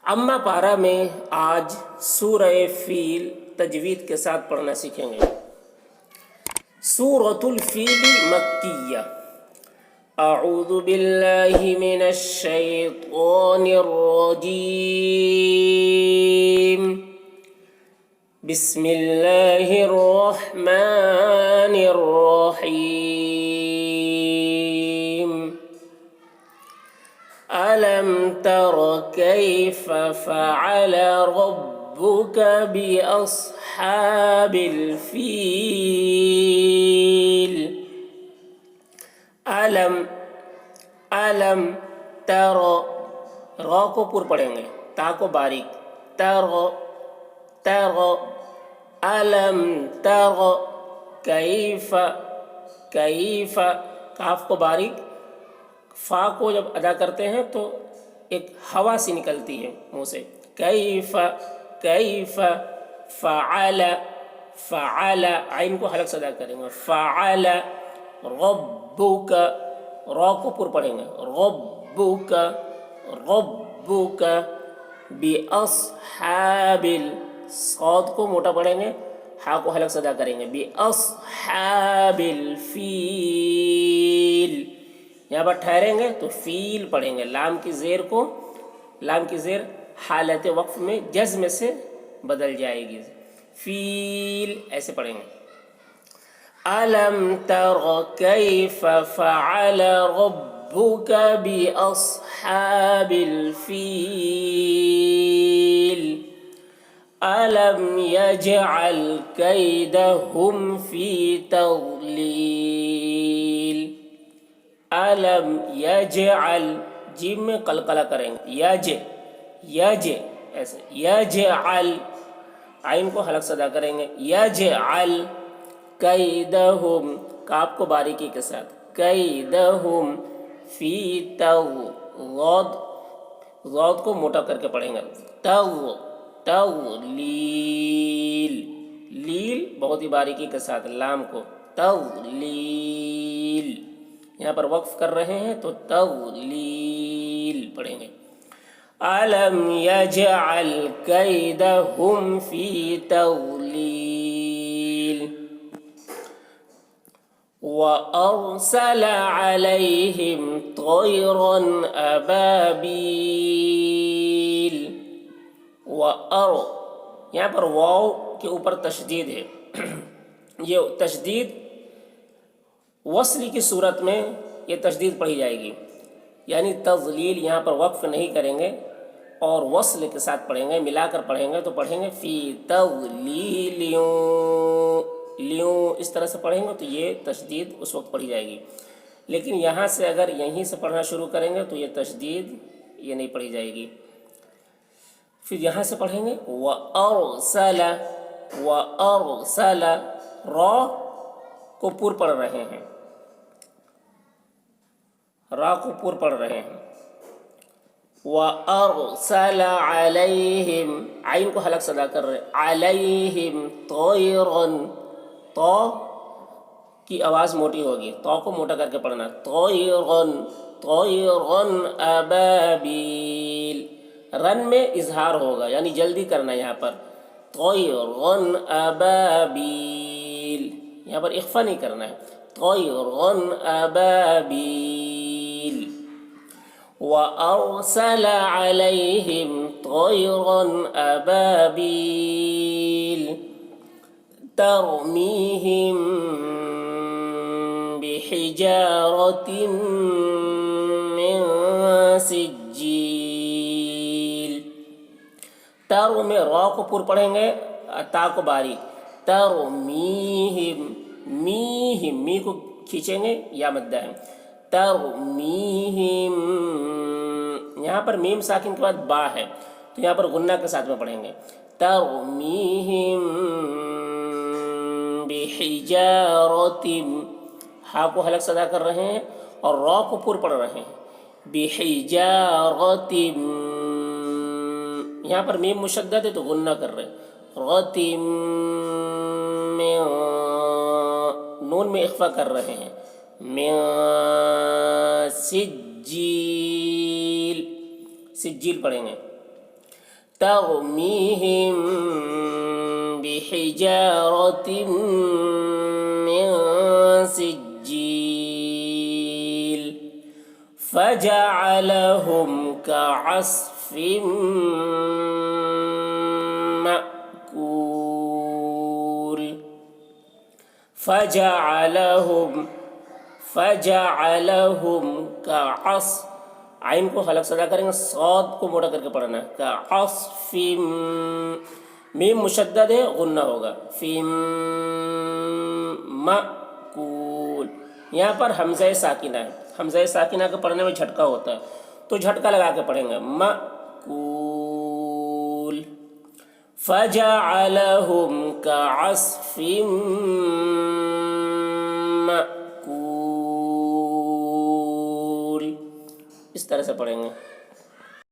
अम्मा पारा में आज सूरह फील तजवीद के साथ पढ़ना सीखेंगे। सूरतुल फील मक्किया। अऊज़ु बिल्लाहि मिनश शैतानिर रजीम। बिस्मिल्लाहिर रहमानिर रहीम। अलम तर कैफ फ़अल रब्बुक बिअस्हाबिल फील। अलम तर, र को पुर पढ़ेंगे, ता को बारीक, तर तर। अलम तर कैफ, कैफ, काफ को बारीक, फा को जब अदा करते हैं तो एक हवा सी निकलती है मुंह से। कैफ कैफ फ़अल फ़अल, आइन को हलक से अदा करेंगे। फ़अल रब्बुक, रॉ को पुर पढ़ेंगे, रब्बुक रब्बुक बिअस्हाबिल, सौद को मोटा पढ़ेंगे, हा को हलक से अदा करेंगे। बिअस्हाबिल फील, यहाँ पर ठहरेंगे तो फील पढ़ेंगे। लाम की ज़ेर को, लाम की ज़ेर हालत वक्फ में जज़्म से बदल जाएगी, फील ऐसे पढ़ेंगे। अलम तर कैफ फ़अल रब्बुक बिअस्हाबिल फील। अलम यजअल कैदहुम फी तज़लील। अलम यजअल, जीम में कलकला करेंगे, यज यज ऐसे, यजअल, आइन को हलक से अदा करेंगे। यजअल कैदहुम, काफ को बारीकी के साथ, कैदहुम फी तज़, ज़ौद को मोटा करके पढ़ेंगे, तज़लील, लील बहुत ही बारीकी के साथ, लाम को तज़लील। यहाँ पर वक्फ कर रहे हैं तो तज़लील पढ़ेंगे। अलम यजअल कैदहुम फी तज़लील। व अरसल अलैहिम तयरन अबाबील। व अर, यहाँ पर वाव के ऊपर तशदीद है। ये तशदीद वस्ल की सूरत में ये तशदीद पढ़ी जाएगी, यानी तज़लील यहाँ पर वक्फ नहीं करेंगे और वस्ल के साथ पढ़ेंगे, मिलाकर पढ़ेंगे तो पढ़ेंगे फ़ी तज़लीलियों, लियों इस तरह से पढ़ेंगे तो ये तशदीद उस वक्त पढ़ी जाएगी। लेकिन यहाँ से अगर यहीं से पढ़ना शुरू करेंगे तो ये तशदीद ये नहीं पढ़ी जाएगी। फिर यहाँ से पढ़ेंगे व अरसल, व अरसल, रॉ को पुर पढ़ रहे हैं, रा को पुर पढ़ रहे हैं। व अरसल अलैहिम, आइन को हलक से अदा कर रहे हैं, अलैहिम तयरन, तो की आवाज़ मोटी होगी, तो को मोटा करके पढ़ना, तयरन तयरन अबाबील। रन में इजहार होगा यानी जल्दी करना यहाँ पर, तयरन अबाबील, यहाँ पर इख्फा नहीं करना है, तयरन अबाबील। व अरसल अलैहिम तयरन अबाबील तरमीहिम बिहिजारतिन मिन सिज्जील। तर में रॉ को पुर पढ़ेंगे, ता को बारीक, तरमीहिम, मीहिम, मी को खींचेंगे या मद्दा है, तरमीहिम। यहाँ पर मीम साकिन के बाद बा है तो यहाँ पर गुन्ना के साथ में पढ़ेंगे, तरमीहिम बिहिजारतिन, हा को हलक से अदा कर रहे हैं और रॉ को पुर पढ़ रहे हैं, बिहिजारतिन। यहाँ पर मीम मुशद्दद है तो गुन्ना कर रहे हैं, रतिम में, नून में इख्फा कर रहे हैं, सिज्जील, सिज्जील पढ़ेंगे। ترميهم بحجارة من سجيل فجعلهم كعصف مأكول فجعلهم كعصف، عین کو حلق سدا کریں گے، صاد کو موٹا کر کے پڑھنا ہے، كعصف، میم مشدد ہے، غنہ ہوگا، فیم مأکول، یہاں پر حمزہ ساکنہ ہے، حمزہ ساکنہ کے پڑھنے میں جھٹکا ہوتا ہے تو جھٹکا لگا کے پڑھیں گے، مأکول فجعلهم كعصف مأکول، اس طرح سے پڑھیں گے۔